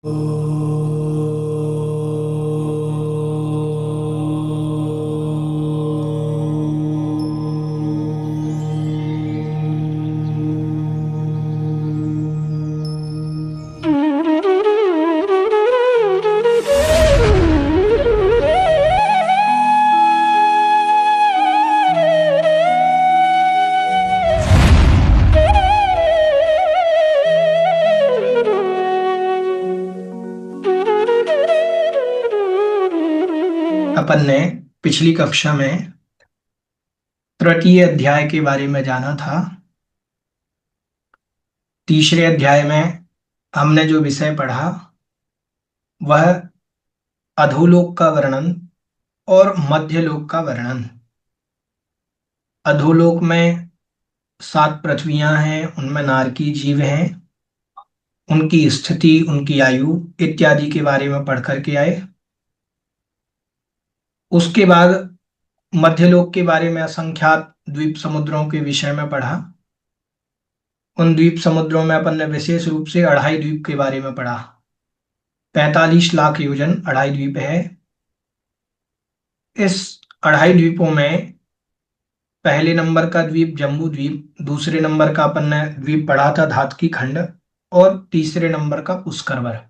अपन ने पिछली कक्षा में तृतीय अध्याय के बारे में जाना था। तीसरे अध्याय में हमने जो विषय पढ़ा वह अधोलोक का वर्णन और मध्यलोक का वर्णन। अधोलोक में 7 पृथ्वियां हैं, उनमें नारकी जीव हैं, उनकी स्थिति, उनकी आयु इत्यादि के बारे में पढ़ करके आए। उसके बाद मध्यलोक के बारे में असंख्यात द्वीप समुद्रों के विषय में पढ़ा। उन द्वीप समुद्रों में अपन ने विशेष रूप से अढ़ाई द्वीप के बारे में पढ़ा। 45 लाख योजन अढ़ाई द्वीप है। इस अढ़ाई द्वीपों में पहले नंबर का द्वीप जम्बू द्वीप, दूसरे नंबर का अपन ने द्वीप पढ़ा था धातकी खंड, और तीसरे नंबर का पुष्करवर।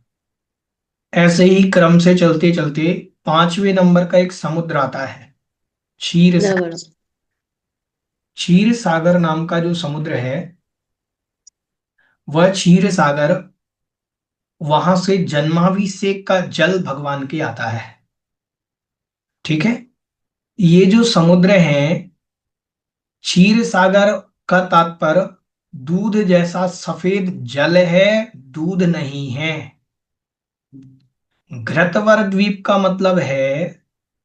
ऐसे ही क्रम से चलते चलते 5वें नंबर का एक समुद्र आता है, क्षीर सागर। क्षीर सागर नाम का जो समुद्र है वह क्षीर सागर, वहां से जन्माभिषेक का जल भगवान के आता है। ठीक है, ये जो समुद्र है क्षीर सागर का तात्पर्य दूध जैसा सफेद जल है, दूध नहीं है। घृतवर द्वीप का मतलब है,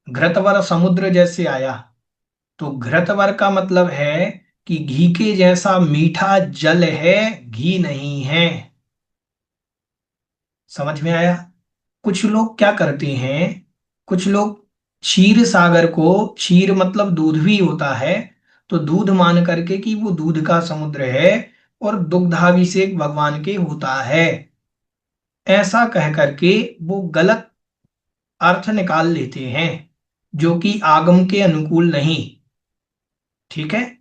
घृतवर समुद्र जैसे आया तो घृतवर का मतलब है कि घी के जैसा मीठा जल है, घी नहीं है। समझ में आया? कुछ लोग क्या करते हैं, कुछ लोग क्षीर सागर को, क्षीर मतलब दूध भी होता है, तो दूध मान करके कि वो दूध का समुद्र है और दुग्धाभिषेक भगवान के होता है, ऐसा कह करके वो गलत अर्थ निकाल लेते हैं जो कि आगम के अनुकूल नहीं। ठीक है,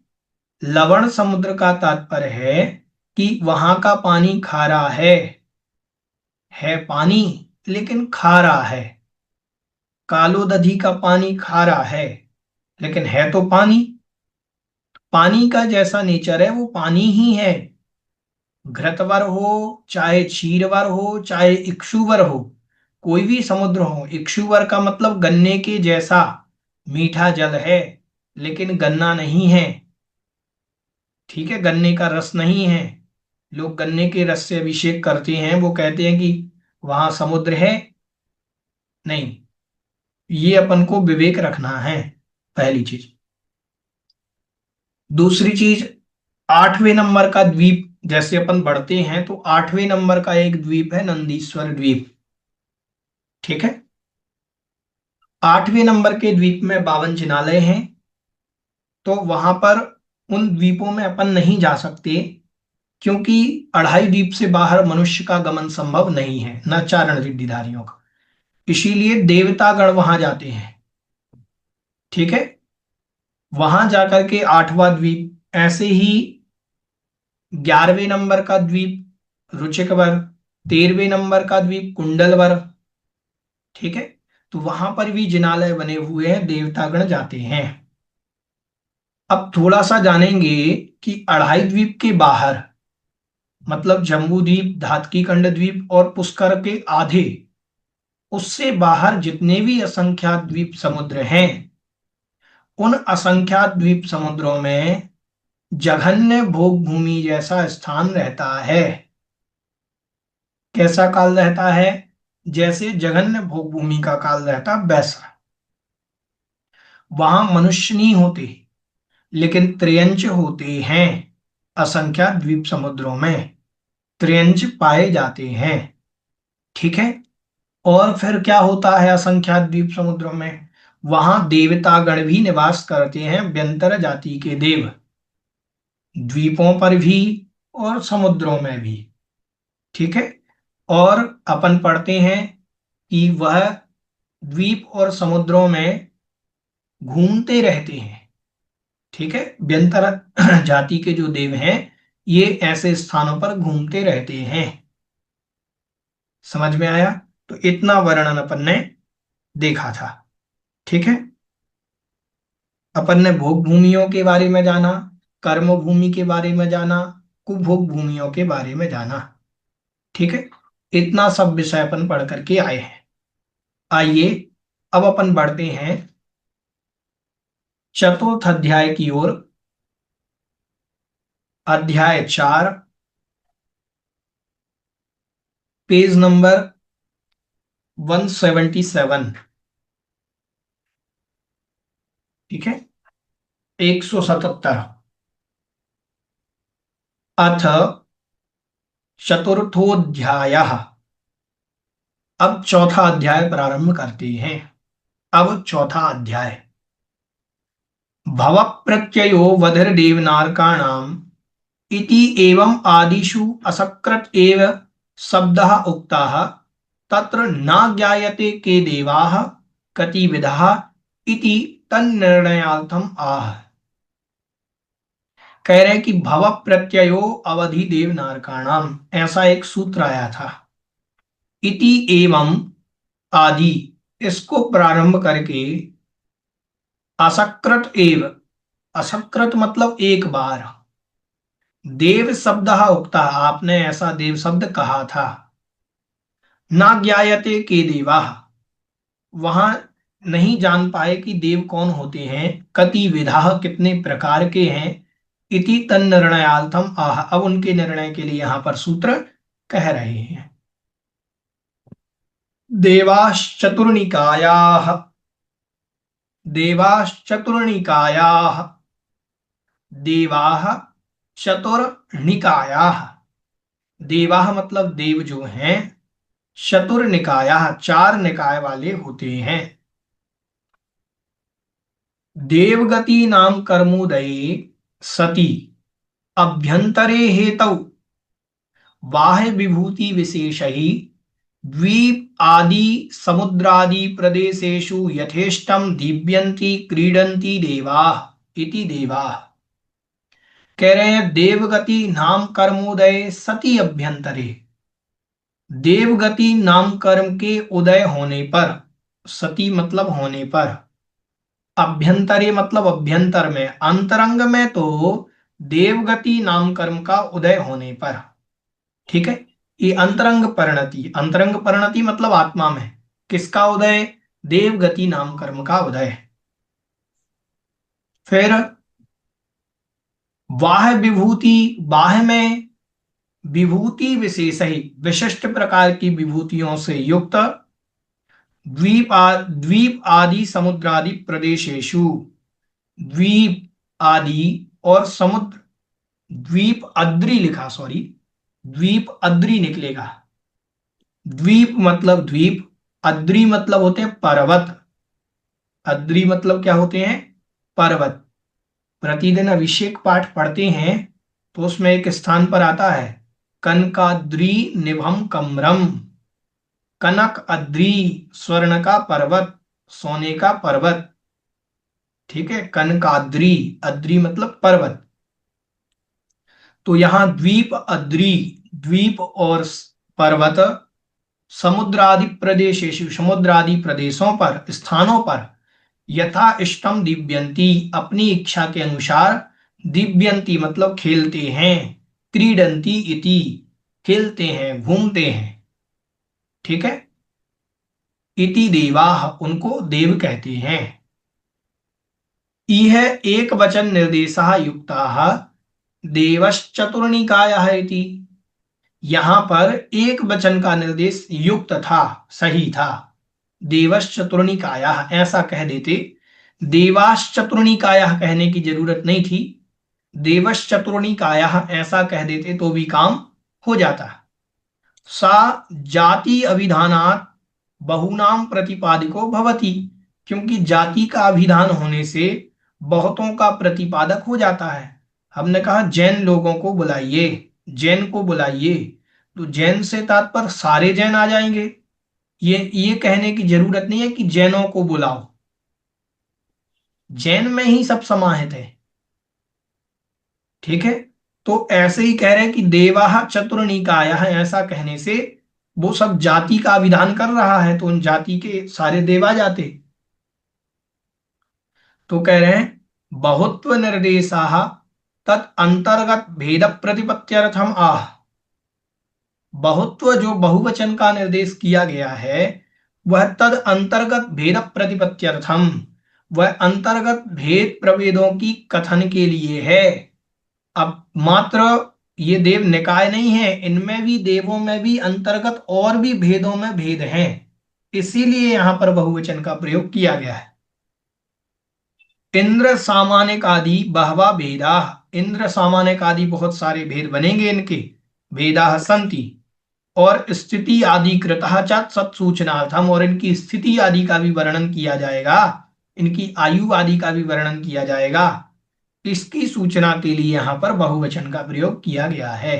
लवण समुद्र का तात्पर्य है कि वहां का पानी खारा है पानी लेकिन खारा है। कालोदधी का पानी खारा है लेकिन है तो पानी, पानी का जैसा नेचर है वो पानी ही है। घृतवर हो चाहे क्षीरवर हो चाहे इक्षुवर हो, कोई भी समुद्र हो, इक्षुवर का मतलब गन्ने के जैसा मीठा जल है लेकिन गन्ना नहीं है। ठीक है, गन्ने का रस नहीं है। लोग गन्ने के रस से अभिषेक करते हैं, वो कहते हैं कि वहां समुद्र है, नहीं। ये अपन को विवेक रखना है, पहली चीज। दूसरी चीज, 8वें नंबर का द्वीप, जैसे अपन बढ़ते हैं तो 8वें नंबर का एक द्वीप है नंदीश्वर द्वीप। ठीक है, 8वें नंबर के द्वीप में 52 जिनालय हैं, तो वहां पर उन द्वीपों में अपन नहीं जा सकते क्योंकि अढ़ाई द्वीप से बाहर मनुष्य का गमन संभव नहीं है, न चारण रिद्धिधारियों का। इसीलिए देवतागण वहां जाते हैं। ठीक है, वहां जाकर के 8वां द्वीप, ऐसे ही 11वें नंबर का द्वीप रुचिकवर, 13वें नंबर का द्वीप कुंडलवर। ठीक है, तो वहां पर भी जिनालय बने हुए हैं, देवतागण जाते हैं। अब थोड़ा सा जानेंगे कि अढ़ाई द्वीप के बाहर, मतलब जम्बू द्वीप, धातकी खंड द्वीप और पुष्कर के आधे, उससे बाहर जितने भी असंख्यात द्वीप समुद्र हैं, उन असंख्यात द्वीप समुद्रों में जघन्य भोग भूमि जैसा स्थान रहता है। कैसा काल रहता है? जैसे जघन्य भोग भूमि का काल रहता वैसा। वहां मनुष्य नहीं होते लेकिन त्रियंच होते हैं। असंख्यात द्वीप समुद्रों में त्रियंच पाए जाते हैं। ठीक है, और फिर क्या होता है असंख्यात द्वीप समुद्रों में? वहां देवतागण भी निवास करते हैं, व्यंतर जाति के देव, द्वीपों पर भी और समुद्रों में भी। ठीक है, और अपन पढ़ते हैं कि वह द्वीप और समुद्रों में घूमते रहते हैं। ठीक है, व्यंतर जाति के जो देव हैं ये ऐसे स्थानों पर घूमते रहते हैं। समझ में आया? तो इतना वर्णन अपन ने देखा था। ठीक है, अपन ने भोग भूमियों के बारे में जाना, कर्म भूमि के बारे में जाना, कुभोग भूमियों के बारे में जाना। ठीक है, इतना सब विषय अपन पढ़ करके आए हैं। आइए अब अपन बढ़ते हैं चतुर्थ अध्याय की ओर। अध्याय 4, पेज नंबर 177। ठीक है, 177। अथ चतुर्थोध्याय। अब चौथा अध्याय प्रारंभ करते हैं। अब चौथा अध्याय। भव प्रत्ययो वधिर्देवनारकाणाम इति एवं आदिषु असकृत एव शब्दः उक्ताः तत्र न ज्ञायते के देवाः कति विधाः इति तन्निर्णयार्थम आह। कह रहे हैं कि भव प्रत्ययो अवधि देवनारकाणाम, ऐसा एक सूत्र आया था। इति एवं आदि, इसको प्रारंभ करके असकृत एव, असकृत मतलब एक बार, देव शब्द उक्ता, आपने ऐसा देव शब्द कहा था। ना ज्ञायते के देवा, वहां नहीं जान पाए कि देव कौन होते हैं, कति विधा, कितने प्रकार के हैं, इति तन निर्णयार्थम आह, अब उनके निर्णय के लिए यहां पर सूत्र कह रहे हैं। देवाश्चतुर्निकायाः, देवाश्चतुर्निकायाः, देवाः चतुर्निकायाः, देवाः मतलब देव जो हैं, चतुर्निकायाः चार निकाय वाले होते हैं। देवगति नाम कर्मोदये सति अभ्यंतरे हेतौ बाह्य विभूति विशेष ही द्वीप आदि समुद्रादि प्रदेशेषु यथेष्टम दीव्यन्ति क्रीडन्ति देवाः इति देवाः। कह रहे हैं देवगति नाम कर्मोदय सति अभ्यंतरे, देवगति नाम कर्म के उदय होने पर, सती मतलब होने पर, अभ्यंतरे मतलब अभ्यंतर में, अंतरंग में तो देवगति नाम कर्म का उदय होने पर। ठीक है, ये अंतरंग परिणति, अंतरंग परिणति मतलब आत्मा में किसका उदय, देवगति नाम कर्म का उदय। फिर बाह्य विभूति, बाह्य में विभूति विशेष ही, विशिष्ट प्रकार की विभूतियों से युक्त, द्वीप आदि समुद्रादि प्रदेशेषु, द्वीप आदि और समुद्र, द्वीप अद्रि लिखा, सॉरी द्वीप अद्रि निकलेगा। द्वीप मतलब द्वीप, अद्रि मतलब होते हैं पर्वत, अद्रि मतलब क्या होते हैं, पर्वत। प्रतिदिन अभिषेक पाठ पढ़ते हैं तो उसमें एक स्थान पर आता है कनकाद्रि निभम कमरम, कनक अद्रि स्वर्ण का पर्वत, सोने का पर्वत। ठीक है, कनकाद्रि, अद्रि मतलब पर्वत। तो यहां द्वीप अद्रि, द्वीप और पर्वत, समुद्रादि प्रदेशेषु, समुद्रादि प्रदेशों पर, स्थानों पर, यथा इष्टम दिव्यंती अपनी इच्छा के अनुसार, दिव्यंती मतलब खेलते हैं, क्रीडंती इति खेलते हैं, घूमते हैं। ठीक है, इति देवाः उनको देव कहते हैं। इह एक वचन निर्देशः युक्ताः देवश्चतुर्निकायः इति, यहां पर एक वचन का निर्देश युक्त था, सही था। देवश्चतुर्निकायः ऐसा कह देते, देवाश्चतुर्निकायः कहने की जरूरत नहीं थी, देवश्चतुर्निकायः ऐसा कह देते तो भी काम हो जाता। सा जाति अभिधानात् बहुनाम प्रतिपादिको भवति, क्योंकि जाति का अभिधान होने से बहुतों का प्रतिपादक हो जाता है। हमने कहा जैन लोगों को बुलाइए, जैन को बुलाइए, तो जैन से तात्पर्य सारे जैन आ जाएंगे। ये कहने की जरूरत नहीं है कि जैनों को बुलाओ, जैन में ही सब समाहित है। ठीक है। तो ऐसे ही कह रहे हैं कि देवाः चतुर्निकायः, ऐसा कहने से वो सब जाति का विधान कर रहा है, तो उन जाति के सारे देव आ जाते। तो कह रहे हैं बहुत्व निर्देशाः तत् अंतर्गत भेद प्रतिपत्त्यर्थम आह। बहुत्व जो बहुवचन का निर्देश किया गया है, वह तद अंतर्गत भेद प्रतिपत्त्यर्थम, वह अंतर्गत भेद प्रभेदों की कथन के लिए है। अब मात्र ये देव निकाय नहीं है, इनमें भी, देवों में भी अंतर्गत और भी भेदों में भेद हैं, इसीलिए यहां पर बहुवचन का प्रयोग किया गया है। इंद्र सामानिक आदि बहवा भेदा, इंद्र सामानिक आदि बहुत सारे भेद बनेंगे इनके, भेदा संति, और स्थिति आदि कृतः च सत्सूचनार्थम, और इनकी स्थिति आदि का भी वर्णन किया जाएगा, इनकी आयु आदि का भी वर्णन किया जाएगा, इसकी सूचना के लिए यहां पर बहुवचन का प्रयोग किया गया है।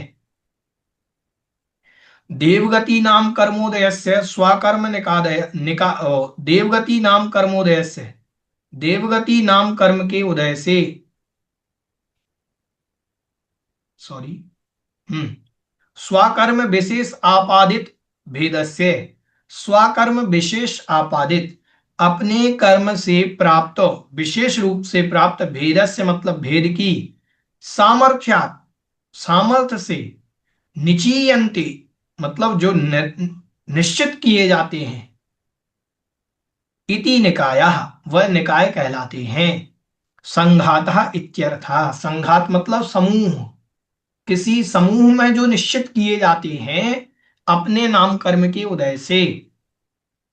देवगति नाम कर्मोदयस्य स्वकर्म निकादय देवगति नाम कर्मोदयस्य, देवगति नाम कर्म के उदय से, सॉरी, स्वकर्म विशेष आपादित भेदस्य, स्वकर्म विशेष आपादित, अपने कर्म से प्राप्त, विशेष रूप से प्राप्त, भेदस्य मतलब भेद की, सामर्थ्यात् सामर्थ्य से, निचीयन्ते मतलब जो निश्चित किए जाते हैं, इति निकायः वह निकाय कहलाते हैं। संघातः इत्यर्थः, संघात मतलब समूह, किसी समूह में जो निश्चित किए जाते हैं अपने नाम कर्म के उदय से।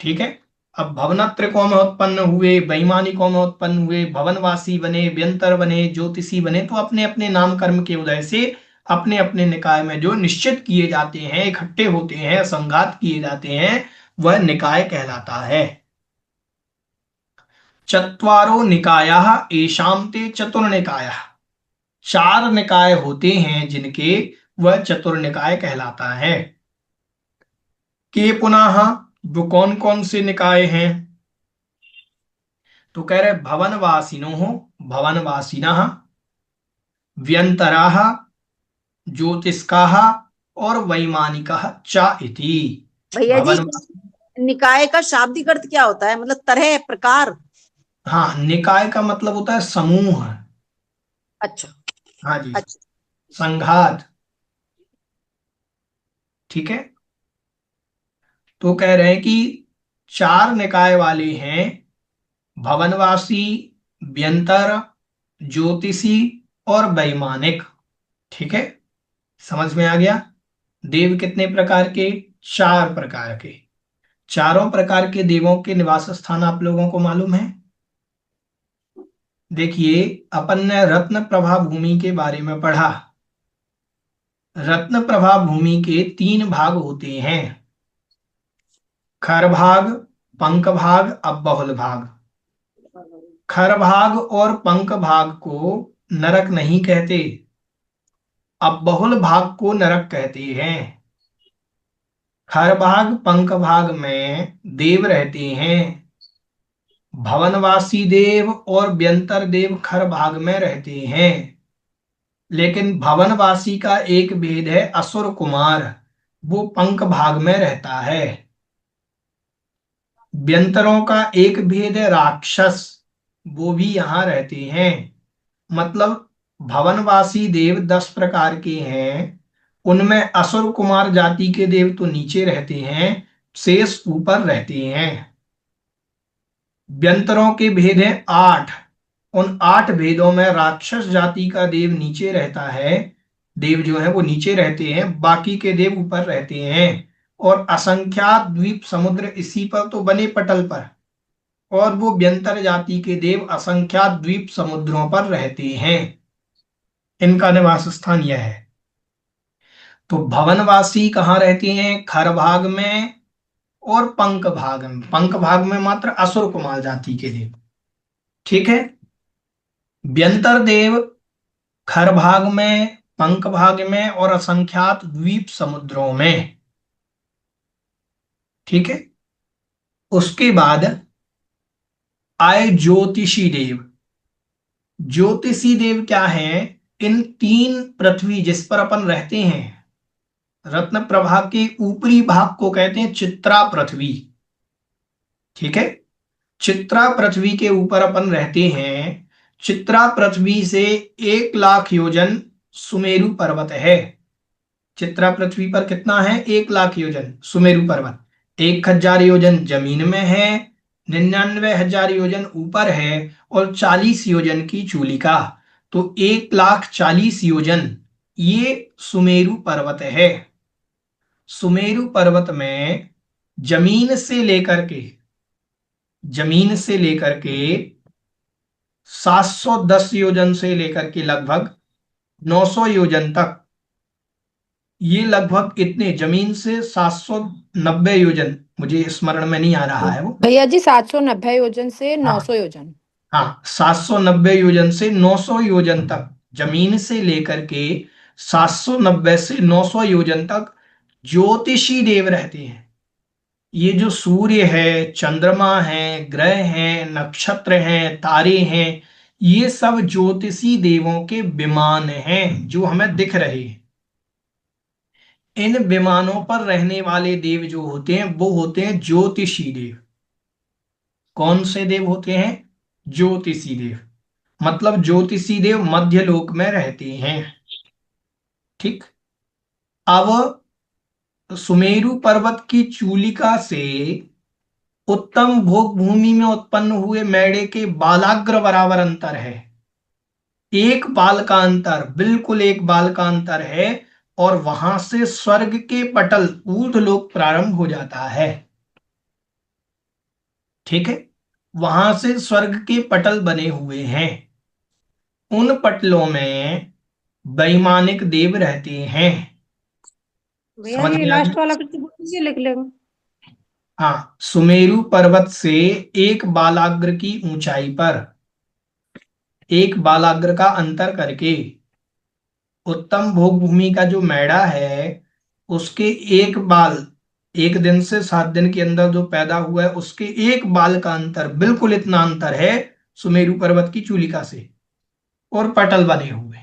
ठीक है। अब भवनत्रिकों में उत्पन्न हुए, वैमानिकों में उत्पन्न हुए, भवनवासी बने, व्यंतर बने, ज्योतिषी बने, तो अपने अपने नाम कर्म के उदय से अपने अपने निकाय में जो निश्चित किए जाते हैं, इकट्ठे होते हैं, संघात किए जाते हैं, वह निकाय कहलाता है। चत्वारो निकायाः येषां ते चतुर्निकायः, चार निकाय होते हैं जिनके, वह चतुर्निकाय कहलाता है। के पुनः वो कौन कौन से निकाय हैं, तो कह रहे भवनवासिनो, भवनवासिनः, व्यंतराः, ज्योतिष्काः, और वैमानिकः च इति। भैया जी, भवन, निकाय का शाब्दिक अर्थ क्या होता है, मतलब तरह, प्रकार? हाँ, निकाय का मतलब होता है समूह। अच्छा हाँ जी, अच्छा। संघात। ठीक है। तो कह रहे हैं कि चार निकाय वाले हैं, भवनवासी, व्यंतर, ज्योतिषी और वैमानिक। ठीक है, समझ में आ गया। देव कितने प्रकार के, चार प्रकार के। चारों प्रकार के देवों के निवास स्थान आप लोगों को मालूम है। देखिए, अपन ने रत्न प्रभा भूमि के बारे में पढ़ा। रत्न प्रभा भूमि के तीन भाग होते हैं, खर भाग, पंख भाग, अबहुल भाग। खर भाग और पंख भाग को नरक नहीं कहते, अबहुल भाग को नरक कहते हैं। खर भाग पंख भाग में देव रहते हैं, भवनवासी देव और व्यंतर देव खर भाग में रहते हैं। लेकिन भवनवासी का एक भेद है असुर कुमार, वो पंख भाग में रहता है। व्यंतरों का एक भेद है राक्षस, वो भी यहां रहते हैं। मतलब भवनवासी देव 10 प्रकार के हैं, उनमें असुर कुमार जाति के देव तो नीचे रहते हैं, शेष ऊपर रहते हैं। व्यंतरों के भेद हैं 8, उन 8 भेदों में राक्षस जाति का देव नीचे रहता है, देव जो है वो नीचे रहते हैं, बाकी के देव ऊपर रहते हैं। और असंख्यात द्वीप समुद्र इसी पर तो बने पटल पर, और वो व्यंतर जाति के देव असंख्यात द्वीप समुद्रों पर रहते हैं, इनका निवास स्थान यह है। तो भवनवासी कहाँ रहते हैं, खर भाग में और पंख भाग में। पंख भाग में मात्र असुर कुमार जाति के देव। ठीक है। व्यंतर देव खर भाग में पंख भाग में और असंख्यात द्वीप समुद्रों में। ठीक है। उसके बाद आए ज्योतिषी देव। ज्योतिषी देव क्या है? इन तीन पृथ्वी जिस पर अपन रहते हैं, रत्न प्रभा के ऊपरी भाग को कहते हैं चित्रा पृथ्वी। ठीक है। चित्रा पृथ्वी के ऊपर अपन रहते हैं। चित्रा पृथ्वी से 1 लाख योजन सुमेरु पर्वत है। चित्रा पृथ्वी पर कितना है? 1 लाख योजन सुमेरु पर्वत। 1,000 योजन जमीन में है, 99,000 योजन ऊपर है, और 40 योजन की चूलिका। तो 1,40,000 योजन ये सुमेरु पर्वत है। सुमेरु पर्वत में जमीन से लेकर के जमीन से लेकर के 710 योजन से लेकर के लगभग 900 योजन तक, ये लगभग इतने जमीन से 790 योजन, मुझे स्मरण में नहीं आ रहा है वो। भैया जी 790 योजन से हाँ 900 योजन। हाँ, 790 योजन से 900 योजन तक, जमीन से लेकर के 790 से 900 योजन तक ज्योतिषी देव रहते हैं। ये जो सूर्य है, चंद्रमा है, ग्रह हैं, नक्षत्र हैं, तारे हैं, ये सब ज्योतिषी देवों के विमान हैं जो हमें दिख रहे हैं। इन विमानों पर रहने वाले देव जो होते हैं वो होते हैं ज्योतिषी देव। कौन से देव होते हैं? ज्योतिषी देव। मतलब ज्योतिषी देव मध्य लोक में रहते हैं। ठीक। अब सुमेरु पर्वत की चूलिका से उत्तम भोग भूमि में उत्पन्न हुए मेढ़े के बालाग्र बराबर अंतर है। एक बाल का अंतर, बिल्कुल एक बाल का अंतर है। और वहां से स्वर्ग के पटल ऊर्ध्वलोक प्रारंभ हो जाता है। ठीक है। वहां से स्वर्ग के पटल बने हुए हैं। उन पटलों में वैमानिक देव रहते हैं। भैया समझ ये में आ गया? लास्ट वाला फिर से बोल दीजिए, लिख लेंगे। हाँ, सुमेरु पर्वत से एक बालाग्र की ऊंचाई पर, एक बालाग्र का अंतर करके, उत्तम भोग भूमि का जो मैड़ा है उसके एक बाल, एक दिन से 7 दिन के अंदर जो पैदा हुआ है उसके एक बाल का अंतर, बिल्कुल इतना अंतर है सुमेरु पर्वत की चूलिका से, और पटल बने हुए।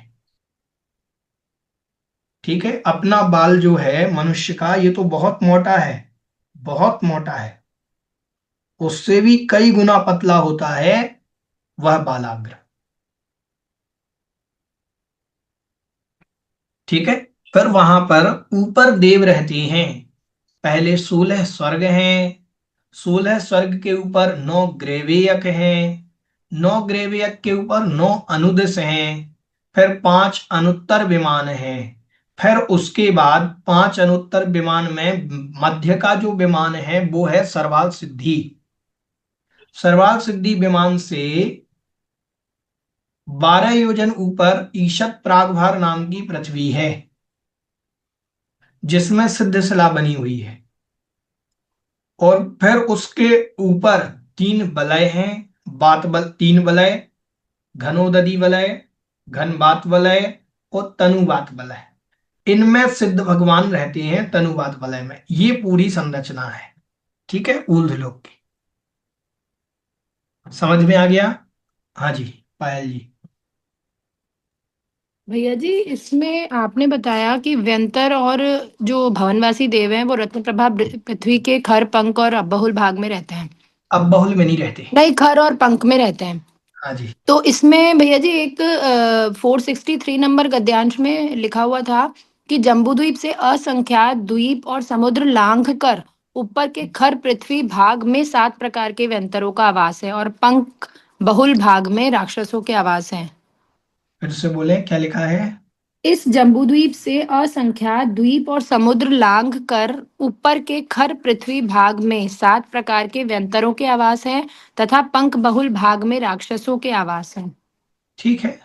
ठीक है। अपना बाल जो है मनुष्य का, ये तो बहुत मोटा है, बहुत मोटा है। उससे भी कई गुना पतला होता है वह बालाग्र। ठीक है। फिर वहां पर ऊपर देव रहते हैं। पहले 16 स्वर्ग हैं। 16 स्वर्ग के ऊपर 9 ग्रेवेयक हैं। 9 ग्रेवेयक के ऊपर 9 अनुदिश हैं। फिर 5 अनुत्तर विमान हैं। फिर उसके बाद 5 अनुत्तर विमान में मध्य का जो विमान है वो है सर्वाल सिद्धि। सर्वाल सिद्धि विमान से 12 योजन ऊपर ईशत प्रागभार नाम की पृथ्वी है जिसमें सिद्ध शिला बनी हुई है। और फिर उसके ऊपर 3 वलय हैं। बात बल 3 वलय, घनोदधि वलय, घनबात वलय और तनुबात वलय। इनमें सिद्ध भगवान रहते हैं तनुबात वलय में। ये पूरी संरचना है। ठीक है, ऊर्ध्वलोक की। समझ में आ गया? हाँ जी, पायल जी। भैया जी इसमें आपने बताया कि व्यंतर और जो भवनवासी देव हैं वो रत्न प्रभा पृथ्वी के खर पंख और बहुल भाग में रहते हैं। अब बहुल में नहीं रहते। नहीं, खर और पंख में रहते हैं। हाँ जी। तो इसमें भैया जी एक 463 नंबर गद्यांश में लिखा हुआ था कि जम्बूद्वीप से असंख्यात द्वीप और समुद्र लांघ कर ऊपर के खर पृथ्वी भाग में 7 प्रकार के व्यंतरों का आवास है और पंख बहुल भाग में राक्षसों के आवास हैं। फिर से बोले क्या लिखा है? इस जम्बूद्वीप से असंख्यात द्वीप और समुद्र लांघ कर ऊपर के खर पृथ्वी भाग में 7 प्रकार के व्यंतरों के आवास हैं तथा पंख बहुल भाग में राक्षसों के आवास हैं। ठीक है।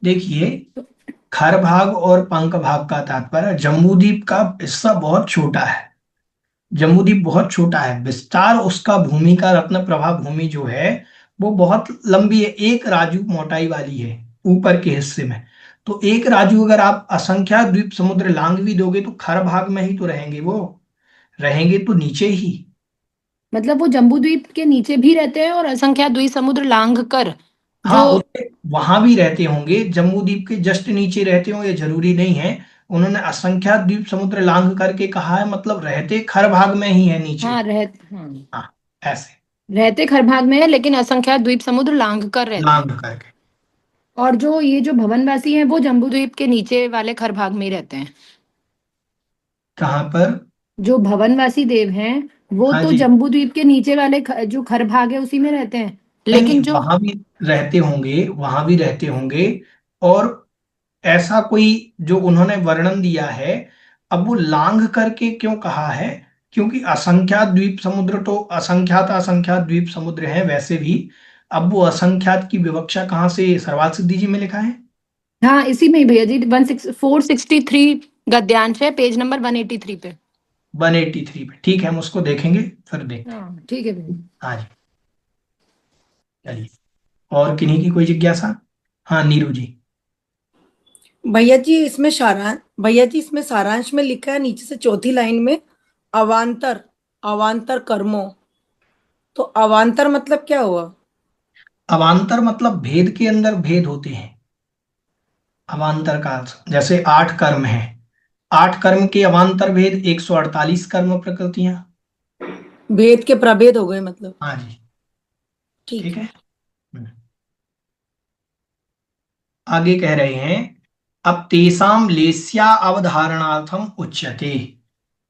देखिए, खर भाग और पंख भाग का तात्पर्य, जम्बूद्वीप का हिस्सा बहुत छोटा है। जम्बूद्वीप बहुत छोटा है, विस्तार उसका भूमि का, रत्न प्रभा भूमि जो है वो बहुत लंबी है, एक राजू मोटाई वाली है ऊपर के हिस्से में। तो एक राजू अगर आप असंख्या द्वीप समुद्र लांग भी दोगे तो खर भाग में ही तो रहेंगे, वो रहेंगे तो नीचे ही। मतलब वो जम्बू द्वीप के नीचे भी रहते हैं और असंख्यात द्वीप समुद्र लांघ कर हाँ, जो। उसके वहां भी रहते होंगे, जम्बू द्वीप के जस्ट नीचे रहते हो ये जरूरी नहीं है। उन्होंने असंख्यात द्वीप समुद्र लांघ करके कहा है, मतलब रहते खर भाग में ही है नीचे। हाँ हाँ, हाँ, ऐसे रहते खर भाग में है लेकिन असंख्यात द्वीप समुद्र लांघ कर रहते लांघ हैं। करके। और जो ये जो भवनवासी हैं वो जम्बू द्वीप के नीचे वाले खर भाग में ही रहते हैं। कहाँ पर? जो भवनवासी देव हैं वो हाँ तो जी। जम्बू द्वीप के नीचे वाले जो खर भाग है उसी में रहते हैं। नहीं नहीं, लेकिन जो। वहां भी रहते होंगे, वहां भी रहते होंगे। और ऐसा कोई जो उन्होंने वर्णन दिया है, अब वो लांघ करके क्यों कहा है? क्योंकि असंख्यात द्वीप समुद्र तो असंख्यात असंख्यात द्वीप समुद्र हैं वैसे भी। अब वो असंख्यात की विवक्षा कहाँ से सर्वात सिद्धि जी में लिखा है? हाँ इसी में ही भैया जी 463 गद्यांश है पेज नंबर 183 पे। 183 पे, ठीक है, हम उसको देखेंगे, फिर देखते हैं। हाँ ठीक है भैया। हाँ जी, चलिए। और किन्हीं की कोई जिज्ञासा? हाँ, नीरू जी। भैया जी इसमें सारांश में लिखा है नीचे से चौथी लाइन में, अवांतर, अवांतर कर्मों। तो अवांतर मतलब क्या हुआ? अवान्तर मतलब भेद के अंदर भेद होते हैं। अवान्तर का अर्थ जैसे 8 कर्म हैं, 8 कर्म के अवान्तर भेद 148 कर्म प्रकृतियां। भेद के प्रभेद हो गए मतलब। हाँ जी। ठीक ठीक है। है। हम्म। आगे कह रहे हैं, अब तेसाम लेस्या अवधारणार्थम उच्यते।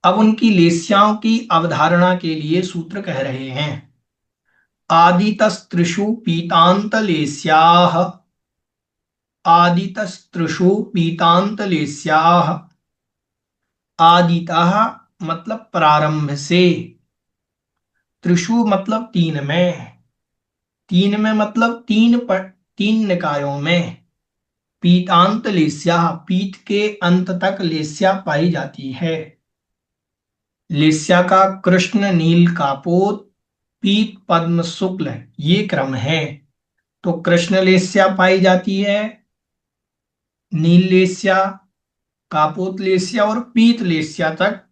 अब उनकी लेस्याओं की अवधारणा के लिए सूत्र कह रहे हैं। आदितस्त्रिषु पीतांत लेस्याः, आदितस्त्रिषु पीतांत लेस्याः। आदितः मतलब प्रारंभ से, त्रिषु मतलब तीन में, तीन में मतलब तीन निकायों में। पीतांत लेस्या, पीत के अंत तक लेस्या पाई जाती है। लेस्या का कृष्ण नील कापोत, पीत पद्म शुक्ल, ये क्रम है। तो कृष्ण लेस्या पाई जाती है, नील लेस्या, कापोत लेस्या और पीत लेस्या तक,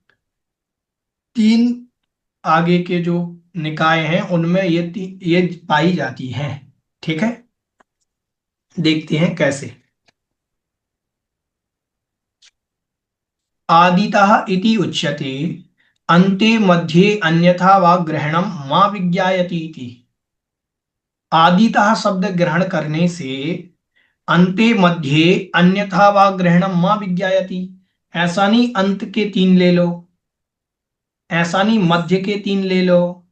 तीन आगे के जो निकाय हैं उनमें ये पाई जाती हैं। ठीक है, देखते हैं कैसे। आदितः इति उच्यते, अन्ते मध्ये अन्यथा वा ग्रहणम मा विज्ञायति इति। आदितः शब्द ग्रहण करने से अन्ते मध्ये अन्यथा वा ग्रहणम मा विज्ञायति, ऐसा नहीं अंत के तीन ले लो, ऐसा नहीं मध्य के तीन ले लो,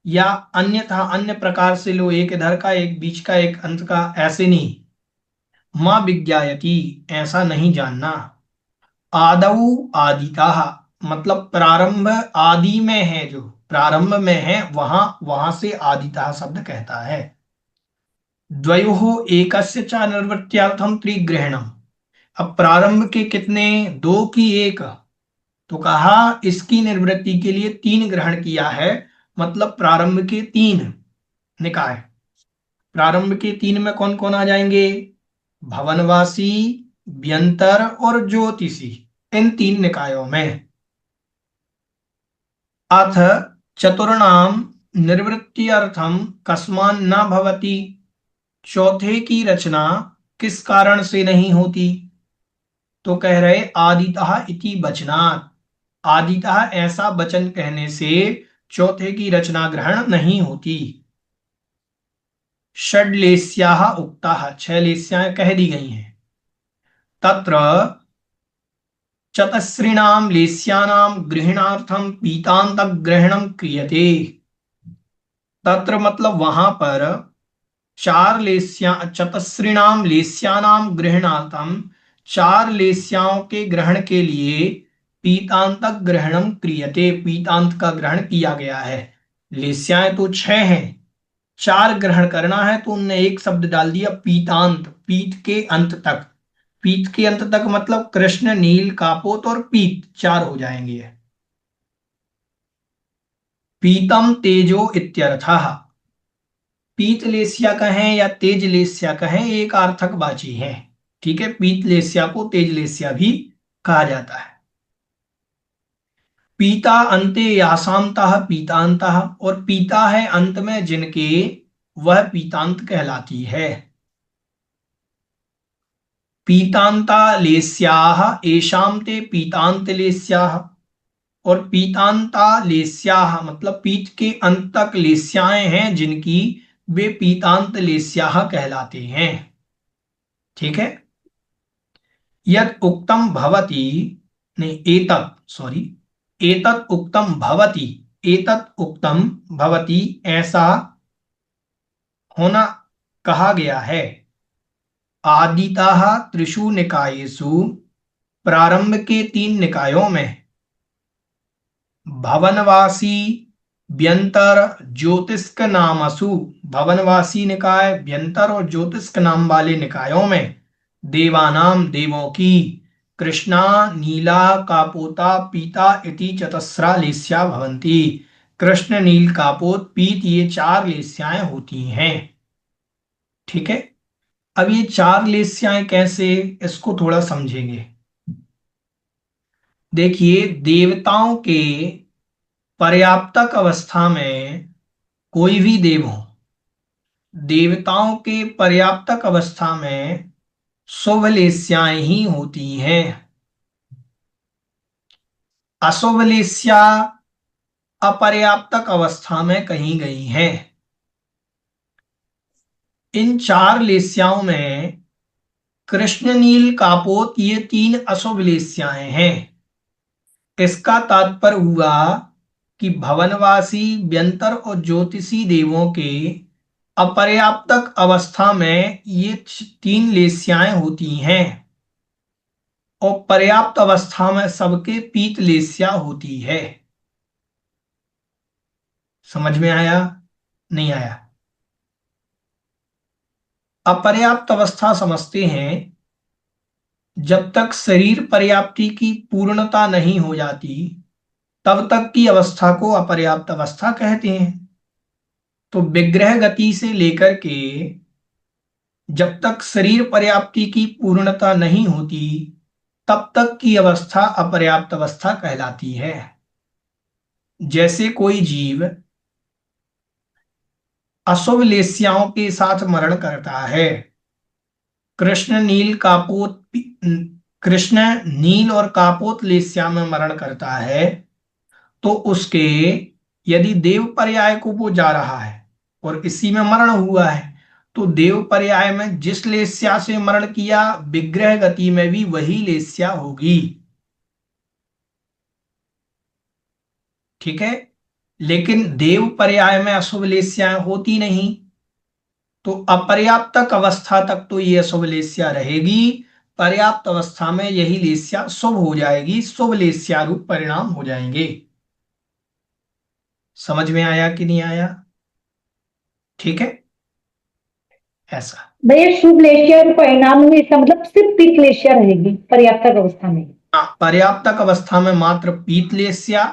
या अन्यथा अन्य प्रकार से लो, एक इधर का एक बीच का एक अंत का, ऐसे नहीं। माँ विज्ञायति, ऐसा नहीं जानना। आदौ आदिता मतलब प्रारंभ, आदि में है, जो प्रारंभ में है वहां, वहां से आदिता शब्द कहता है। द्वयोः एकस्य च निर्वृत्त्यर्थम त्रिग्रहणम। अब प्रारंभ के कितने? दो की एक, तो कहा इसकी निवृत्ति के लिए तीन ग्रहण किया है, मतलब प्रारंभ के तीन निकाय। प्रारंभ के तीन में कौन कौन आ जाएंगे? भवनवासी, व्यंतर और ज्योतिषी, इन तीन निकायों में। अथ चतुर्णाम निर्वृत्त्यर्थम कस्मान न भवति। चौथे की रचना किस कारण से नहीं होती? तो कह रहे आदितः इति वचनात्, आदितः ऐसा वचन कहने से चौथे की रचना ग्रहण नहीं होती। षड्लेस्याः उक्ताः, 6 लेस्याएं कह दी गई हैं। तत्र चतस्रिणां लेस्यानां गृहणार्थं पीतान्तग्रहणं क्रियते। तत्र मतलब वहां पर, चतस्रिणाम लेस्यानाम गृहणार्थम, 4 लेस्याओं के ग्रहण के लिए पीतांत ग्रहणम क्रियते, पीतांत का ग्रहण किया गया है। लेस्याएं तो 6 हैं, 4 ग्रहण करना है तो उनने एक शब्द डाल दिया पीतांत, पीत के अंत तक। पीत के अंत तक मतलब कृष्ण नील कापोत और पीत, 4 हो जाएंगे। पीतम तेजो इत्यर्थः। पीत लेस्या कहें या तेज लेस्या कहें, एक अर्थक वाची है। ठीक है, पीतलेस्या को तेजलेस्या भी कहा जाता है। पीता अंते यासांतः पीतांतः, और पीता है अंत में जिनके, वह पीतांत कहलाती है। पीतांता लेस्याः एषां ते पीतांत लेस्याः, और पीतांता लेस्याः मतलब पीत के अंत तक लेस्याएं हैं जिनकी, वे पीतांत लेस्याः कहलाते हैं। ठीक है। यद उक्तम भवति, नहीं एतत्, सॉरी, एतत् उक्तम भवति, एतत् उक्तम भवति ऐसा होना कहा गया है। आदितः त्रिषु निकायेषु, प्रारंभ के 3 निकायों में, भवनवासी व्यंतर ज्योतिष्क नामसु, भवनवासी निकाय, व्यंतर और ज्योतिष्क नाम वाले निकायों में, देवानाम देवों की, कृष्णा नीला कापोता पीता इति चतस्रा लेस्या भवन्ति, कृष्ण नील कापोत पीत ये 4 लेस्याएं होती हैं। ठीक है। अब ये 4 लेस्याएं कैसे, इसको थोड़ा समझेंगे। देखिए, देवताओं के पर्याप्तक अवस्था में, कोई भी देव हो, देवताओं के पर्याप्तक अवस्था में शुभ लेस्याएं ही होती हैं। अशुभ लेस्या अपर्याप्तक अवस्था में कही गई हैं। इन 4 लेस्याओं में कृष्ण नील कापोत ये 3 अशुभ लेस्याएं हैं। इसका तात्पर्य हुआ कि भवनवासी व्यंतर और ज्योतिषी देवों के अपर्याप्तक अवस्था में ये 3 लेस्याएं होती हैं, और पर्याप्त अवस्था में सबके पीत लेस्या होती है। समझ में आया, नहीं आया? अपर्याप्त अवस्था समझते हैं जब तक शरीर पर्याप्ति की पूर्णता नहीं हो जाती, तब तक की अवस्था को अपर्याप्त अवस्था कहते हैं। तो विग्रह गति से लेकर के जब तक शरीर पर्याप्ति की पूर्णता नहीं होती, तब तक की अवस्था अपर्याप्त अवस्था कहलाती है। जैसे कोई जीव अशुभ लेस्याओं के साथ मरण करता है, कृष्ण नील कापोत, कृष्ण नील और कापोत लेस्या में मरण करता है, तो उसके, यदि देव पर्याय को वो जा रहा है और इसी में मरण हुआ है, तो देव पर्याय में जिस लेस्या से मरण किया, विग्रह गति में भी वही लेस्या होगी। ठीक है। लेकिन देव पर्याय में अशुभ लेस्याएं होती नहीं, तो अपर्याप्तक अवस्था तक तो ये अशुभ लेस्या रहेगी। पर्याप्त अवस्था में यही लेस्या शुभ हो जाएगी, शुभ लेस्या रूप परिणाम हो जाएंगे। समझ में आया कि नहीं आया? ठीक है, ऐसा। भैया शुभ लेशिया और परिणाम में इसका मतलब सिर्फ पिक लेशिया रहेगी पर्याप्तक अवस्था में। हाँ, पर्याप्तक अवस्था में मात्र पीतलेस्या,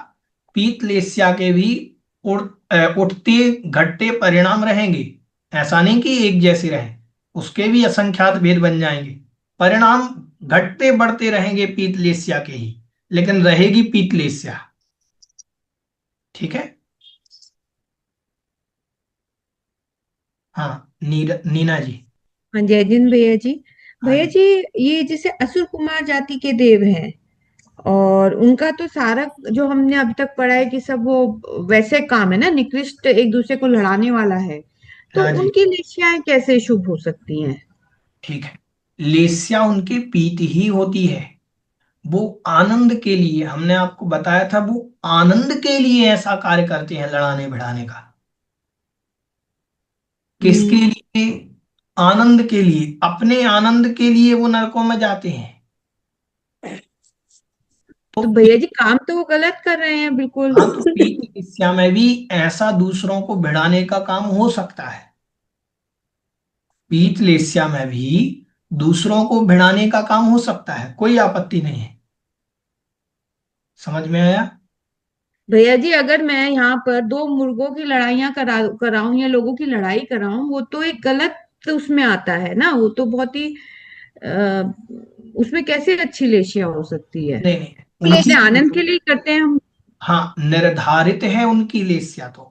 पीतलेस्या के भी उठते घटते परिणाम रहेंगे। ऐसा नहीं कि एक जैसे रहे, उसके भी असंख्यात भेद बन जाएंगे। परिणाम घटते बढ़ते रहेंगे पीतलेस्या के ही, लेकिन रहेगी पीतलेस्या। ठीक है। हाँ, नीना जी। हाँ, जय जिन भैया जी। हाँ भैया जी। जी, ये जैसे असुर कुमार जाति के देव हैं, और उनका तो सारा जो हमने अभी तक पढ़ा है कि सब वो वैसे काम है ना, निकृष्ट, एक दूसरे को लड़ाने वाला है, तो हाँ जी। उनकी लेशियाएं कैसे शुभ हो सकती हैं? ठीक है। लेस्या उनके पीत ही होती है। वो आनंद के लिए, हमने आपको बताया था, वो आनंद के लिए ऐसा कार्य करते हैं, लड़ाने भिड़ाने का। किसके हम्म, लिए? आनंद के लिए, अपने आनंद के लिए वो नरकों में जाते हैं। तो तो भैया जी काम तो वो गलत कर रहे हैं बिल्कुल। हाँ, तो पीत लेस्या में भी ऐसा दूसरों को भिड़ाने का काम हो सकता है। पीत लेस्या में भी दूसरों को भिड़ाने का काम हो सकता है, कोई आपत्ति नहीं है। समझ में आया? भैया जी, अगर मैं यहाँ पर दो मुर्गों की लड़ाइयाँ कराऊं या लोगों की लड़ाई कराऊं, वो तो एक गलत उसमें आता है ना, वो तो बहुत ही उसमें कैसे अच्छी लेशिया हो सकती है? नहीं नहीं, अपने उनकी आनंद के लिए करते हैं हम। हाँ, निर्धारित है उनकी लेस्या तो,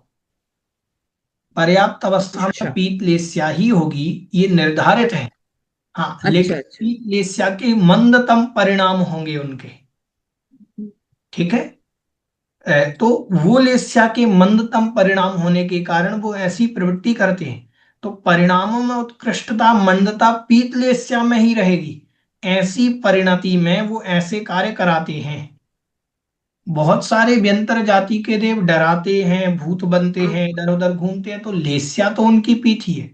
पर्याप्त अवस्था में अच्छा पीत लेस्या ही होगी, ये निर्धारित है। हाँ, अच्छा लेकिन अच्छा। पीत लेस्या के मंदतम परिणाम होंगे उनके। ठीक है। तो वो लेस्या के मंदतम परिणाम होने के कारण वो ऐसी प्रवृत्ति करते हैं। तो परिणामों में उत्कृष्टता मंदता पीत लेस्या में ही रहेगी। ऐसी परिणति में वो ऐसे कार्य कराते हैं। बहुत सारे व्यंतर जाति के देव डराते हैं, भूत बनते हैं, इधर उधर घूमते हैं, तो लेस्या तो उनकी पीठ ही है।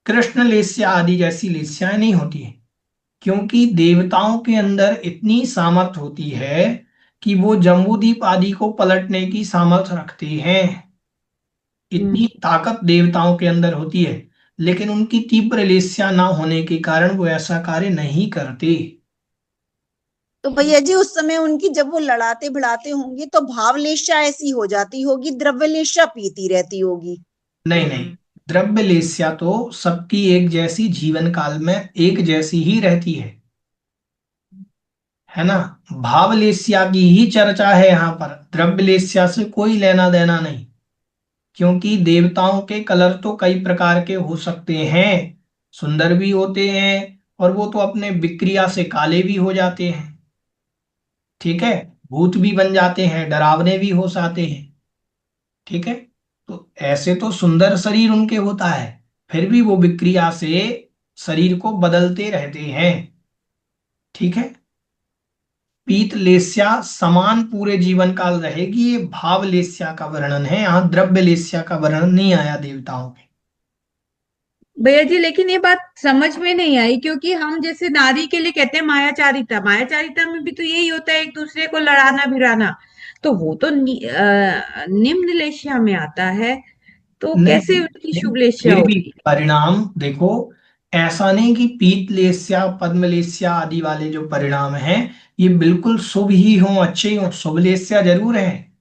कृष्ण लेस्या आदि जैसी लेस्याएं नहीं होती है, क्योंकि देवताओं के अंदर इतनी सामर्थ होती है कि वो जम्बूदीप आदि को पलटने की सामर्थ रखते हैं। इतनी हम्म। ताकत देवताओं के अंदर होती है, लेकिन उनकी तीव्र लेस्या ना होने के कारण वो ऐसा कार्य नहीं करते। तो भैया जी उस समय उनकी जब वो लड़ाते भिड़ाते होंगे तो भावलेशा ऐसी हो जाती होगी, द्रव्यलेशा पीती रहती होगी। नहीं नहीं, द्रव्य लेस्या तो सबकी एक जैसी जीवन काल में एक जैसी ही रहती है ना। भावलेस्या की ही चर्चा है यहाँ पर, द्रव्य लेस्या से कोई लेना देना नहीं। क्योंकि देवताओं के कलर तो कई प्रकार के हो सकते हैं, सुंदर भी होते हैं, और वो तो अपने विक्रिया से काले भी हो जाते हैं। ठीक है। भूत भी बन जाते हैं, डरावने भी हो जाते हैं। ठीक है। तो ऐसे तो सुंदर शरीर उनके होता है, फिर भी वो विक्रिया से शरीर को बदलते रहते हैं। ठीक है। पीत लेस्या समान पूरे जीवन काल रहेगी, ये भाव लेस्या का वर्णन है, यहाँ द्रव्य लेस्या का वर्णन नहीं आया देवताओं में। भैया जी लेकिन ये बात समझ में नहीं आई, क्योंकि हम जैसे नारी के लिए कहते हैं मायाचारिता, मायाचारिता में भी तो यही होता है, एक दूसरे को लड़ाना भिड़ाना। तो वो तो निम्न लेशिया में आता है, तो नहीं कैसे उनकी नहीं, शुभ लेशिया फिर भी होगी? परिणाम देखो, ऐसा नहीं कि पीत लेस्या पद्म लेस्या आदि वाले जो परिणाम हैं ये बिल्कुल शुभ ही हों, अच्छे ही हों। शुभ लेस्या जरूर है,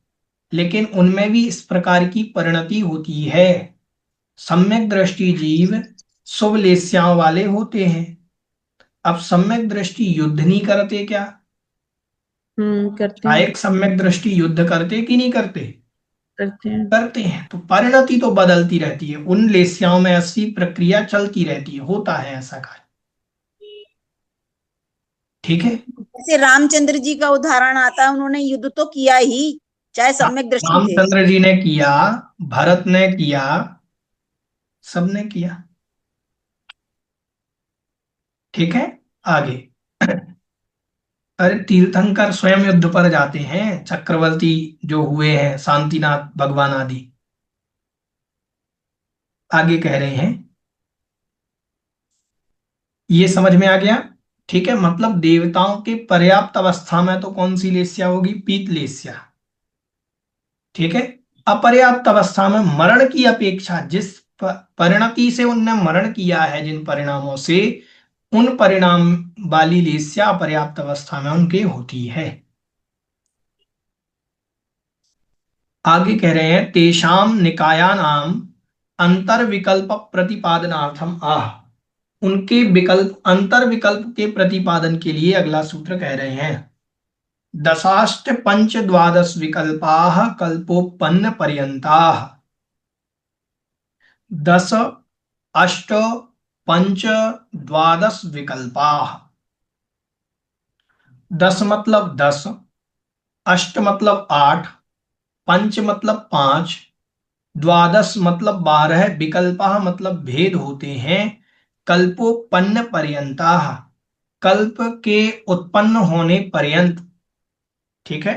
लेकिन उनमें भी इस प्रकार की परिणति होती है। सम्यक दृष्टि जीव शुभ लेस्याओं वाले होते हैं। अब सम्यक दृष्टि युद्ध नहीं करते क्या? करते हैं एक सम्यक दृष्टि युद्ध करते कि नहीं करते? करते हैं। करते हैं। तो परिणति तो बदलती रहती है, उन लेस्याओं में ऐसी प्रक्रिया चलती रहती है, होता है ऐसा कार्य। ठीक है। जैसे रामचंद्र जी का उदाहरण आता है, उन्होंने युद्ध तो किया ही, चाहे सम्यक दृष्टि थे। रामचंद्र जी ने किया, भरत ने किया, सबने किया। ठीक है। आगे, अरे तीर्थंकर स्वयं युद्ध पर जाते हैं, चक्रवर्ती जो हुए हैं शांतिनाथ भगवान आदि। आगे कह रहे हैं, ये समझ में आ गया? ठीक है। मतलब देवताओं के पर्याप्त अवस्था में तो कौन सी लेस्या होगी? पीत लेस्या। ठीक है। अपर्याप्त अवस्था में मरण की अपेक्षा, जिस परिणति से उनने मरण किया है, जिन परिणामों से, उन परिणाम वाली लेस्या अपर्याप्त अवस्था में उनके होती है। आगे कह रहे हैं, तेषाम निकायानाम अंतर विकल्प प्रतिपादनार्थम आह। उनके विकल्प, अंतर विकल्प के प्रतिपादन के लिए अगला सूत्र कह रहे हैं, दशाष्ट पंच द्वादश विकल्पाः कल्पोपन्न पर्यंताः। 10, 8, 5, 12 विकल्पाः। 10 मतलब 10, 8 मतलब 8, पंच मतलब 5, द्वादश मतलब 12, विकल्पाः मतलब भेद होते हैं, कल्पोपन्न पर्यंताः, कल्प के उत्पन्न होने पर्यंत। ठीक है।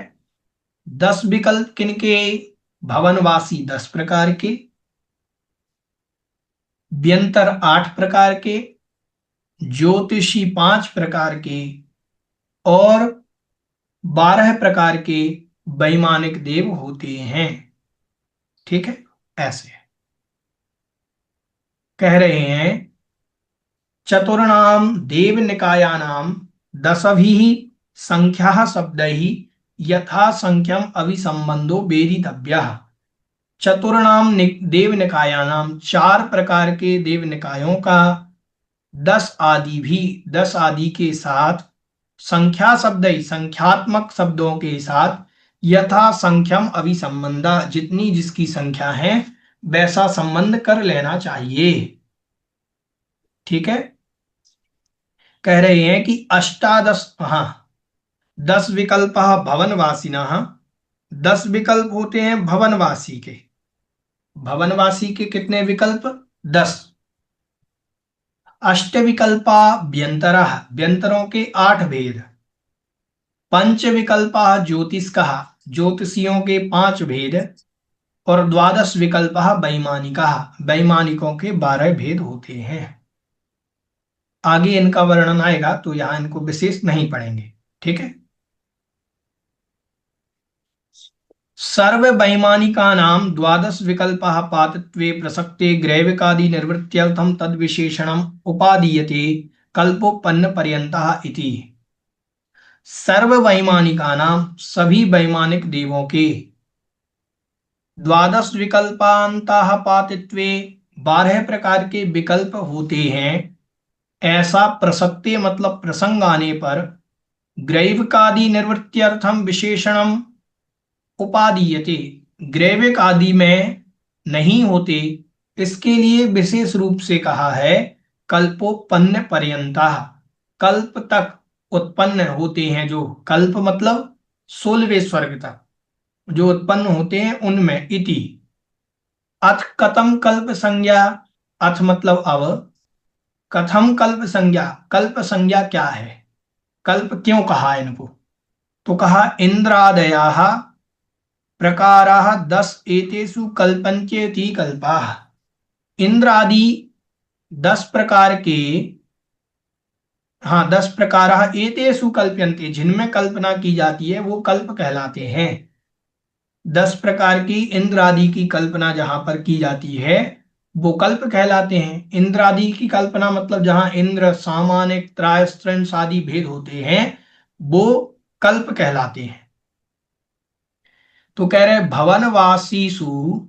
10 विकल्प किनके? भवनवासी 10 प्रकार के, व्यंतर 8 प्रकार के, ज्योतिषी 5 प्रकार के, और 12 प्रकार के वैमानिक देव होते हैं। ठीक है। ऐसे कह रहे हैं, चतुर्णाम देव निकायानाम दशभिः संख्या शब्दैः यथा संख्यम अभिसंबंधो वेदितव्यः। चतुर्णाम देव निकायानाम, 4 प्रकार के देव निकायों का 10 आदि भी, 10 आदि के साथ, संख्या शब्द संख्यात्मक शब्दों के साथ, यथा संख्यम अभिसंबंधा, जितनी जिसकी संख्या है वैसा संबंध कर लेना चाहिए। ठीक है, कह रहे हैं कि अष्टादश, हाँ, 10 विकल्प भवनवासिनः, 10 विकल्प होते हैं भवनवासी के। भवनवासी के कितने विकल्प? 10। अष्ट विकल्पा व्यंतरः, व्यंतरों के 8 भेद। पंच विकल्पा ज्योतिष्कः, ज्योतिषियों के 5 भेद। और द्वादश विकल्पः वैमानिकः, वैमानिकों के 12 भेद होते हैं। आगे इनका वर्णन आएगा तो यहां इनको विशेष नहीं पढ़ेंगे। ठीक है, सर्व वैमानिकानां द्वादश विकल्पः पातित्वे प्रसक्ते ग्रैविकादि निर्वृत्त्यर्थं तद विशेषणम् उपादीयते कल्पोपन्न पर्यन्तः इति। सर्व वैमानिकानां, सभी वैमानिक देवों के, द्वादश विकल्पांतः पातित्वे, 12 प्रकार के विकल्प होते हैं, ऐसा प्रसक्ते मतलब प्रसंग आने पर, ग्रैविकादि निर्वृत्त्यर्थम विशेषणम उपादीयते, ग्रैविक आदि में नहीं होते, इसके लिए विशेष रूप से कहा है कल्पोपन्न पर्यंता, कल्प तक उत्पन्न होते हैं जो, कल्प मतलब 16वें स्वर्ग तक जो उत्पन्न होते हैं उनमें, इति। अथ कथम कल्प संज्ञा, अथ मतलब अब, कथम कल्प संज्ञा, कल्प संज्ञा क्या है, कल्प क्यों कहा इनको? तो कहा इंद्रादयाः प्रकाराः 10 एतेषु कल्पन्त्येति कल्पाः, इंद्र आदि 10 प्रकार के, हाँ 10 प्रकाराः एतेषु कल्प्यन्ते, जिनमें कल्पना की जाती है वो कल्प कहलाते हैं। 10 प्रकार की इंद्र आदि की कल्पना जहां पर की जाती है वो कल्प कहलाते हैं। इंद्र आदि की कल्पना मतलब जहां इंद्र, सामान्य, त्रायस्त्रंश आदि भेद होते हैं वो कल्प कहलाते हैं। तो कह रहे भवनवासीसु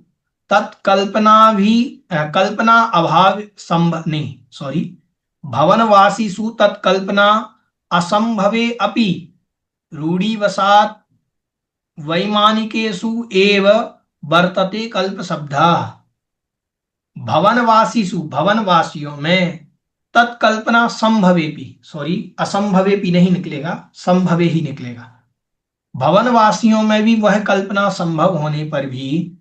तत्कल्पना भी, कल्पना अभाव संभव नहीं, सॉरी, भवनवासीसु तत्कल्पना असंभवे अपि रूढ़िवशात् वैमानिकेषु एव वर्तते कल्प शब्दः। भवनवासीसु, भवनवासियों में, तत्कल्पना संभवेपि, सॉरी असंभवेपि नहीं निकलेगा, संभवे ही निकलेगा। भवनवासियों में भी वह कल्पना संभव होने पर भी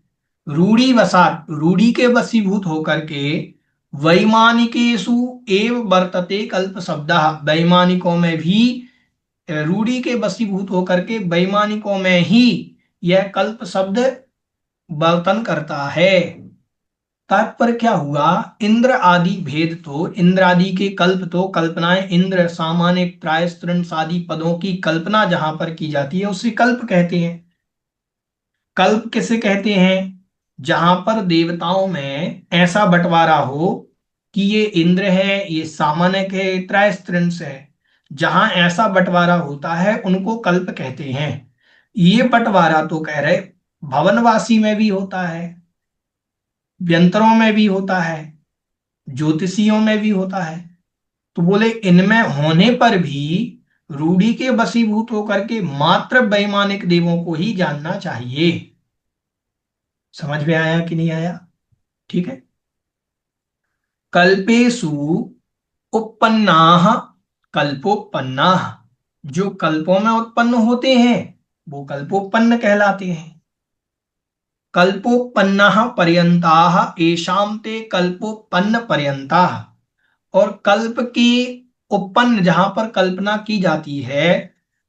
रूढ़िवशात्, रूढ़ी के वशीभूत होकर के, वैमानिकेषु एव वर्तते कल्प शब्दः, वैमानिकों में भी, रूढ़ी के वशीभूत होकर के वैमानिकों में ही यह कल्प शब्द वर्तन करता है। तात्पर्य क्या हुआ, इंद्र आदि भेद तो, इंद्र आदि के कल्प तो, कल्पनाएं, इंद्र, सामान्य, त्रायस्त्रंश आदि पदों की कल्पना जहां पर की जाती है उसे कल्प कहते हैं। कल्प किसे कहते हैं? जहां पर देवताओं में ऐसा बंटवारा हो कि ये इंद्र है, ये सामान्य है, त्रायस्त्रंश है, जहां ऐसा बंटवारा होता है उनको कल्प कहते हैं। ये बंटवारा तो कह रहे भवनवासी में भी होता है, व्यंतरों में भी होता है, ज्योतिषियों में भी होता है। तो बोले इनमें होने पर भी रूढ़ी के वशीभूत होकर के मात्र वैमानिक देवों को ही जानना चाहिए। समझ में आया कि नहीं आया? ठीक है, कल्पेषु उत्पन्नाः, कल्पोत्पन्नाः, जो कल्पों में उत्पन्न होते हैं वो कल्पोत्पन्न कहलाते हैं। कल्पोत्पन्नाः पर्यन्ताः येषां ते कल्पोत्पन्न पर्यन्ताः, और कल्प की उत्पन्न, जहां पर कल्पना की जाती है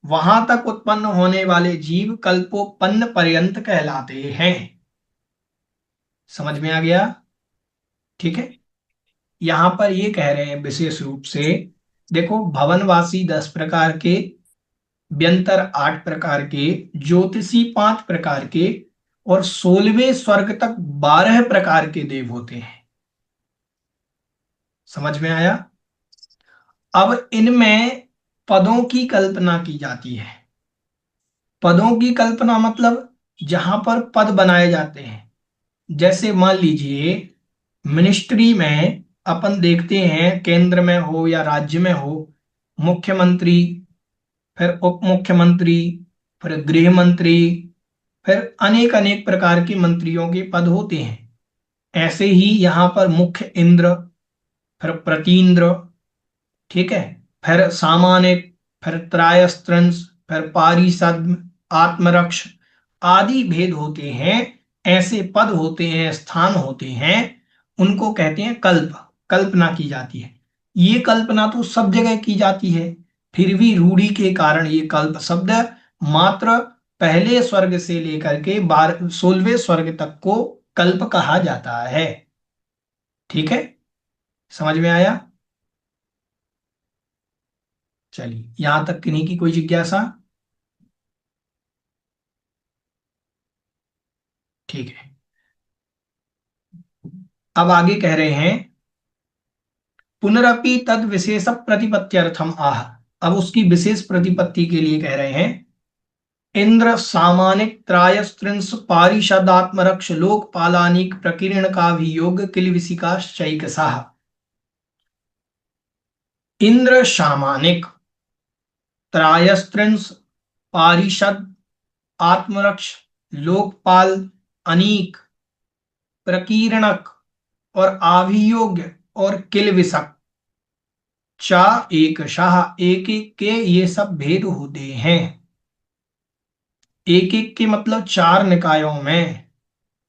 वहां तक उत्पन्न होने वाले जीव कल्पोत्पन्न पर्यंत कहलाते हैं। समझ में आ गया? ठीक है, यहां पर ये कह रहे हैं विशेष रूप से, देखो भवनवासी 10 प्रकार के, व्यंतर 8 प्रकार के, ज्योतिषी 5 प्रकार के, और 16वें स्वर्ग तक 12 प्रकार के देव होते हैं। समझ में आया? अब इनमें पदों की कल्पना की जाती है। पदों की कल्पना मतलब जहां पर पद बनाए जाते हैं, जैसे मान लीजिए मिनिस्ट्री में अपन देखते हैं केंद्र में हो या राज्य में हो, मुख्यमंत्री, फिर उप मुख्यमंत्री, फिर गृह मंत्री, फिर अनेक अनेक प्रकार के मंत्रियों के पद होते हैं। ऐसे ही यहाँ पर मुख्य इंद्र, फिर प्रतीन्द्र, ठीक है, फिर सामानिक, फिर त्रायस्त्रंस, फिर पारिषद, आत्मरक्ष आदि भेद होते हैं। ऐसे पद होते हैं, स्थान होते हैं, उनको कहते हैं कल्प। कल्पना की जाती है। ये कल्पना तो सब जगह की जाती है, फिर भी रूढ़ी के कारण ये कल्प शब्द मात्र पहले स्वर्ग से लेकर के 16वें स्वर्ग तक को कल्प कहा जाता है। ठीक है, समझ में आया? चलिए, यहां तक किन्हीं की कोई जिज्ञासा? ठीक है, अब आगे कह रहे हैं पुनरपि तद विशेष प्रतिपत्त्यर्थम आह। अब उसकी विशेष प्रतिपत्ति के लिए कह रहे हैं इंद्र सामानिक त्रायस्त्रिंश पारिषदात्मरक्ष लोकपालानिक प्रकीर्ण का भी योग किल विशिकाश्चैकसाह। इंद्र सामानिक त्रायस्त्रिंश पारिषद आत्मरक्ष लोकपाल अनीक प्रकीर्णक और आभियोग्य और किलविषक चा एक शाह, एक एक के ये सब भेद होते हैं। एक एक के मतलब चार निकायों में,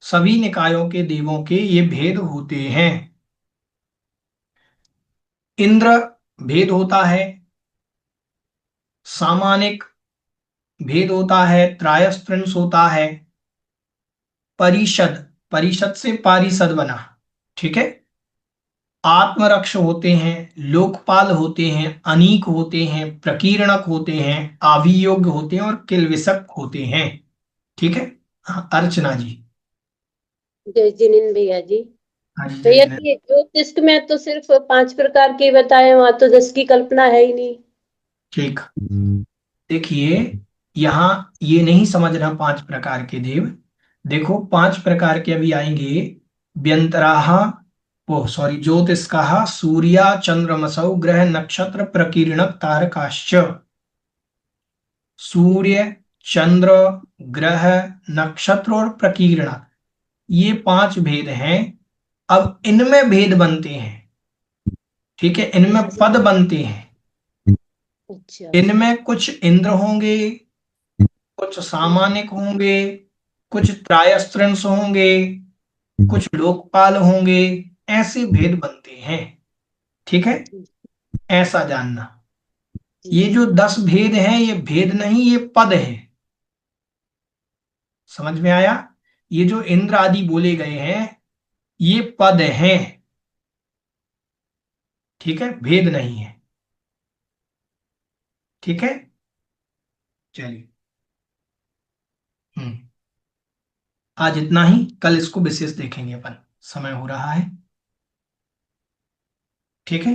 सभी निकायों के देवों के ये भेद होते हैं। इंद्र भेद होता है, सामानिक भेद होता है, त्रायस्त्रिंश होता है, परिषद, परिषद से पारिषद बना, ठीक है, आत्मरक्ष होते हैं, लोकपाल होते हैं, अनीक होते हैं, प्रकीर्णक होते हैं, आभियोग्य होते हैं और किलविषक होते हैं। ठीक है। हाँ, अर्चना जी। जय जिनेन्द्र भैया जी। हाँ जी, जय भैया जिनेन्द्र। जी, ज्योतिष में तो सिर्फ 5 प्रकार के बताए, वहां तो 10 की कल्पना है ही नहीं। ठीक, देखिए यहाँ ये नहीं समझना 5 प्रकार के देव। देखो 5 प्रकार के अभी आएंगे। व्यंतराह, ओ सॉरी, ज्योतिष्काः सूर्या चंद्रमसौ ग्रह नक्षत्र प्रकीर्णक तारकाश्च। सूर्य, चंद्र, ग्रह, नक्षत्र और प्रकीर्णक, ये 5 भेद हैं। अब इनमें भेद बनते हैं, ठीक है, इनमें पद बनते हैं। अच्छा। इनमें कुछ इंद्र होंगे, कुछ सामानिक होंगे, कुछ त्रायस्त्रिंश होंगे, कुछ लोकपाल होंगे, ऐसे भेद बनते हैं। ठीक है, ऐसा जानना। ये जो 10 भेद हैं ये भेद नहीं, ये पद है। समझ में आया? ये जो इंद्र आदि बोले गए हैं ये पद हैं, ठीक है, भेद नहीं है। ठीक है, चलिए। आज इतना ही, कल इसको विशेष देखेंगे अपन, समय हो रहा है। ठीक है।